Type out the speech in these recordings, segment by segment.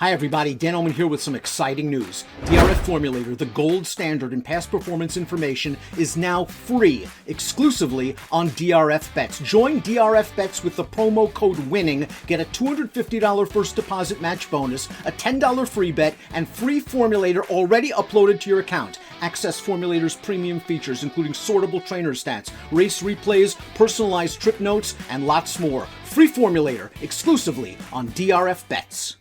Hi everybody, Dan Oman here with some exciting news. DRF Formulator, the gold standard in past performance information, is now free, exclusively on DRF Bets. Join DRF Bets with the promo code WINNING, get a $250 first deposit match bonus, a $10 free bet, and free Formulator already uploaded to your account. Access Formulator's premium features, including sortable trainer stats, race replays, personalized trip notes, and lots more. Free Formulator, exclusively on DRF Bets.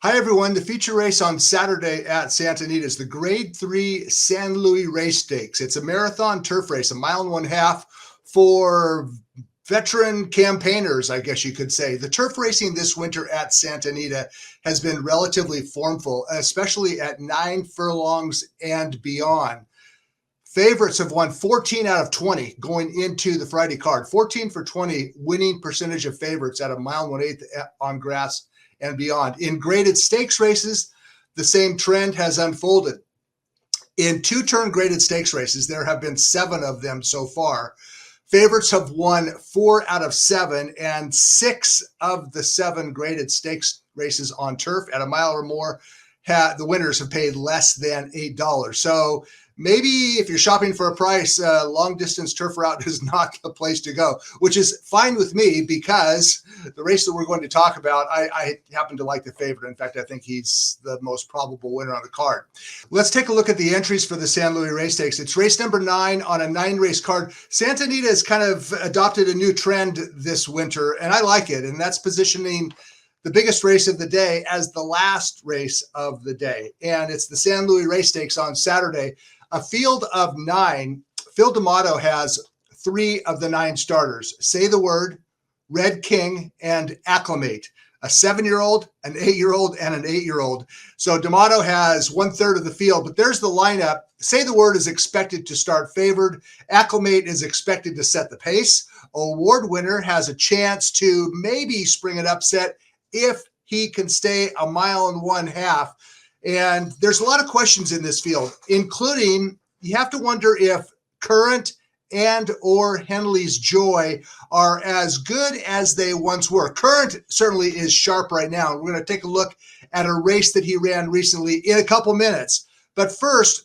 Hi everyone, the feature race on Saturday at Santa Anita is the Grade 3 San Luis Rey Stakes. It's a marathon turf race, a mile and 1/2 for veteran campaigners, I guess you could say. The turf racing this winter at Santa Anita has been relatively formful, especially at 9 furlongs and beyond. Favorites have won 14 out of 20 going into the Friday card. 14 for 20 winning percentage of favorites at a mile and 1/8 on grass and beyond. In graded stakes races, the same trend has unfolded. In two-turn graded stakes races, there have been 7 of them so far. Favorites have won 4 out of 7, and 6 of the 7 graded stakes races on turf at a mile or more, the winners have paid less than $8. So maybe if you're shopping for a price, long distance turf route is not the place to go, which is fine with me because the race that we're going to talk about, I happen to like the favorite. In fact, I think he's the most probable winner on the card. Let's take a look at the entries for the San Luis Rey Stakes. It's race number 9 on a 9-race card. Santa Anita has kind of adopted a new trend this winter, and I like it, and that's positioning the biggest race of the day as the last race of the day. And it's the San Luis Rey Stakes on Saturday. A field of 9. Phil D'Amato has 3 of the 9 starters. Say the Word, Red King, and Acclimate. A 7-year-old, an 8-year-old, and an 8-year-old. So D'Amato has 1/3 of the field, but there's the lineup. Say the Word is expected to start favored. Acclimate is expected to set the pace. Award winner has a chance to maybe spring an upset if he can stay a mile and 1/2. And there's a lot of questions in this field, including you have to wonder if Current and or Henley's Joy are as good as they once were. Current certainly is sharp right now. We're going to take a look at a race that he ran recently in a couple minutes. But first,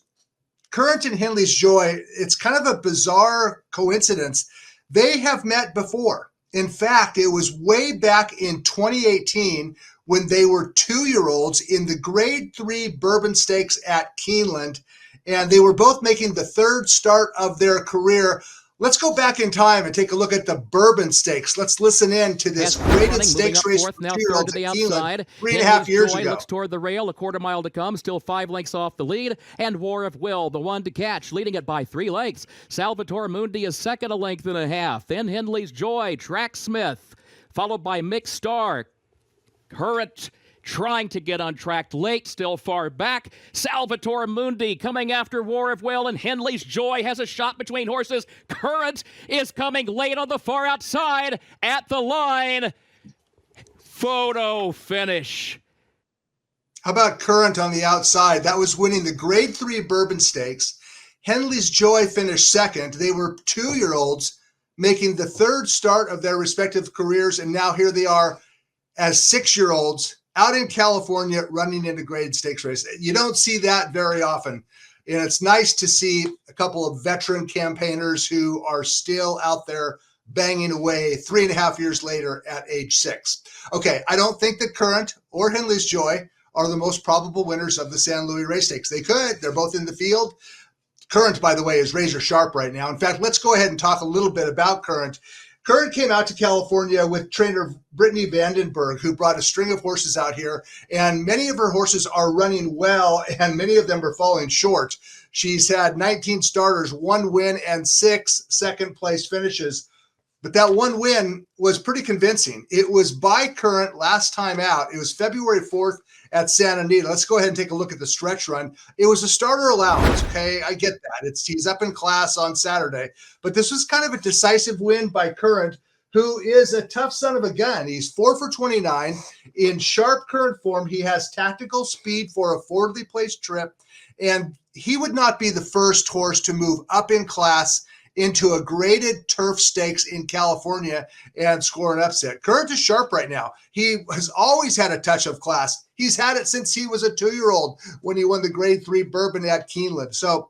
Current and Henley's Joy, it's kind of a bizarre coincidence. They have met before. In fact, it was way back in 2018 when they were 2-year-olds in the Grade 3 Bourbon Stakes at Keeneland, and they were both making the 3rd start of their career. Let's go back in time and take a look at the Bourbon Stakes. Let's listen in to this graded stakes race for 2-year-olds at Keeneland 3.5 years ago. Looks toward the rail, a quarter mile to come, still 5 lengths off the lead, and War of Will, the one to catch, leading it by 3 lengths. Salvatore Mundi is second, a length and a half. Then Henley's Joy, Track Smith, followed by Mixed Star. Current trying to get untracked late, still far back. Salvatore Mundi coming after War of Will, and Henley's Joy has a shot between horses. Current is coming late on the far outside at the line. Photo finish. How about Current on the outside? That was winning the Grade 3 Bourbon Stakes. Henley's Joy finished second. They were 2-year-olds making the 3rd start of their respective careers, and now here they are as 6-year-olds out in California running in a graded stakes race. You don't see that very often. And it's nice to see a couple of veteran campaigners who are still out there banging away 3.5 years later at age 6. Okay, I don't think that Current or Henley's Joy are the most probable winners of the San Luis Rey Stakes. They could. They're both in the field. Current, by the way, is razor sharp right now. In fact, let's go ahead and talk a little bit about Current. Current came out to California with trainer Brittany Vandenberg, who brought a string of horses out here, and many of her horses are running well, and many of them are falling short. She's had 19 starters, 1 win, and 6 second-place finishes. But that 1 win was pretty convincing. It was by Current last time out. It was February 4th at Santa Anita. Let's go ahead and take a look at the stretch run. It was a starter allowance, okay? I get that. He's up in class on Saturday. But this was kind of a decisive win by Current, who is a tough son of a gun. He's 4 for 29. In sharp Current form, he has tactical speed for a forwardly placed trip, and he would not be the first horse to move up in class into a graded turf stakes in California and score an upset. Current is sharp right now. He has always had a touch of class. He's had it since he was a 2-year-old when he won the grade 3 Bourbon at Keeneland. So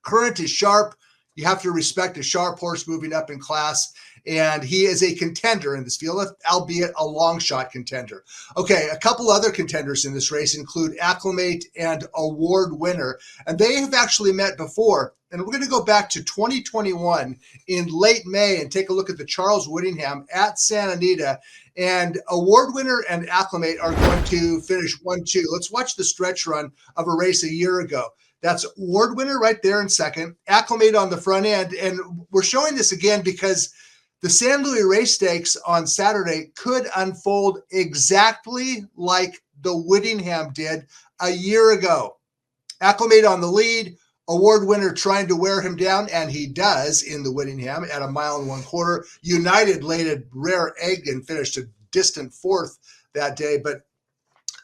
Current is sharp. You have to respect a sharp horse moving up in class. And he is a contender in this field, albeit a long shot contender. Okay, a couple other contenders in this race include Acclimate and Award Winner. And they have actually met before. And we're going to go back to 2021 in late May and take a look at the Charles Whittingham at Santa Anita. And Award Winner and Acclimate are going to finish 1-2. Let's watch the stretch run of a race a year ago. That's Award Winner right there in second, Acclimate on the front end. And we're showing this again because the San Luis Rey Stakes on Saturday could unfold exactly like the Whittingham did a year ago. Acclimate on the lead, Award Winner trying to wear him down, and he does in the Whittingham at 1 1/4. United laid a rare egg and finished a distant fourth that day. But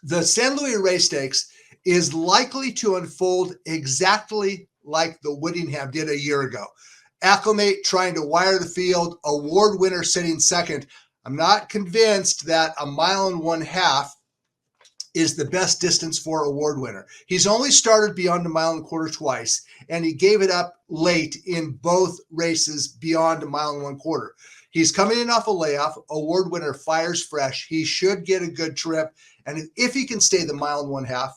the San Luis Rey Stakes is likely to unfold exactly like the Whittingham did a year ago. Acclimate trying to wire the field, Award Winner sitting second. I'm not convinced that 1 1/2 is the best distance for Award Winner. He's only started beyond 1 1/4 twice, and he gave it up late in both races beyond 1 1/4. He's coming in off a layoff. Award Winner fires fresh. He should get a good trip, and if he can stay the 1 1/2,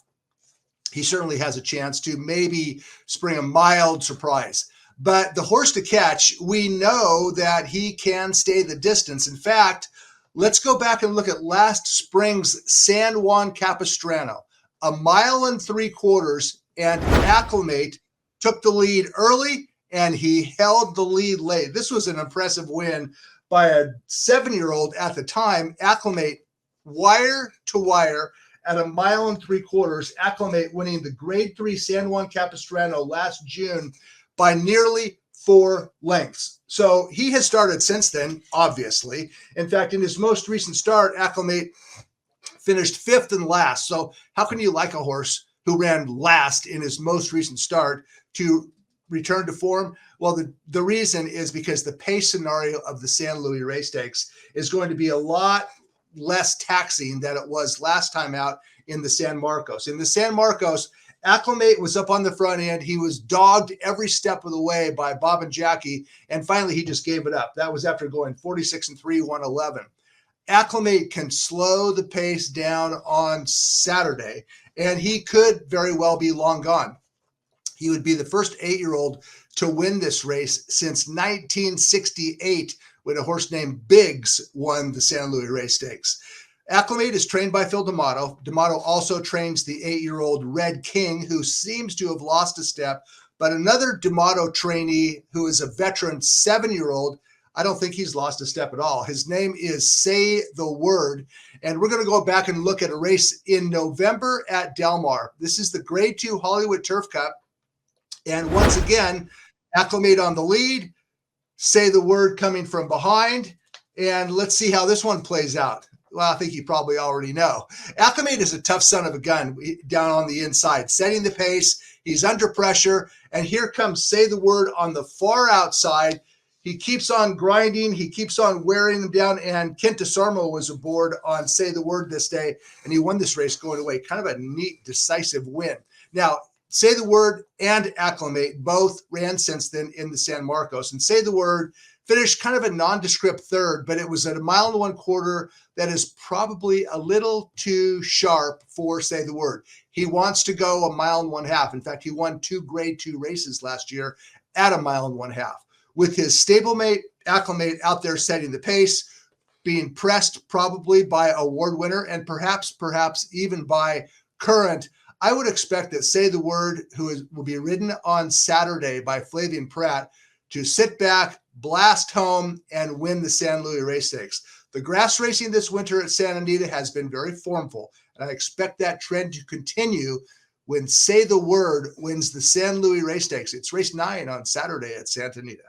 he certainly has a chance to maybe spring a mild surprise. But the horse to catch, we know that he can stay the distance. In fact, let's go back and look at last spring's San Juan Capistrano. 1 3/4, and Acclimate took the lead early, and he held the lead late. This was an impressive win by a 7-year-old at the time. Acclimate wire to wire at 1 3/4. Acclimate winning the grade 3 San Juan Capistrano last June by nearly 4 lengths. So he has started since then, obviously. In fact, in his most recent start, Acclimate finished 5th and last. So how can you like a horse who ran last in his most recent start to return to form? Well, the reason is because the pace scenario of the San Luis Rey Stakes is going to be a lot less taxing than it was last time out in the San Marcos. In the San Marcos, Acclimate was up on the front end. He was dogged every step of the way by Bob and Jackie, and finally he just gave it up. That was after going 46-3, 111. Acclimate can slow the pace down on Saturday, and he could very well be long gone. He would be the first 8-year-old to win this race since 1968, when a horse named Biggs won the San Luis Rey Stakes. Acclimate is trained by Phil D'Amato. D'Amato also trains the 8-year-old Red King, who seems to have lost a step. But another D'Amato trainee who is a veteran 7-year-old, I don't think he's lost a step at all. His name is Say the Word. And we're going to go back and look at a race in November at Del Mar. This is the Grade 2 Hollywood Turf Cup. And once again, Acclimate on the lead, Say the Word coming from behind. And let's see how this one plays out. Well, I think you probably already know. Acclimate is a tough son of a gun down on the inside, setting the pace. He's under pressure. And here comes Say the Word on the far outside. He keeps on grinding. He keeps on wearing them down. And Kent DeSarmo was aboard on Say the Word this day, and he won this race going away. Kind of a neat, decisive win. Now, Say the Word and Acclimate both ran since then in the San Marcos. And Say the Word finished kind of a nondescript third, but it was at 1 1/4. That is probably a little too sharp for Say the Word. He wants to go 1 1/2. In fact, he won 2 grade 2 races last year at 1 1/2. With his stablemate Acclimate out there setting the pace, being pressed probably by Award Winner and perhaps even by Current, I would expect that Say the Word, will be ridden on Saturday by Flavian Pratt, to sit back, blast home, and win the San Luis Rey Stakes. The grass racing this winter at Santa Anita has been very formful, and I expect that trend to continue when Say the Word wins the San Luis Rey Stakes. It's race 9 on Saturday at Santa Anita.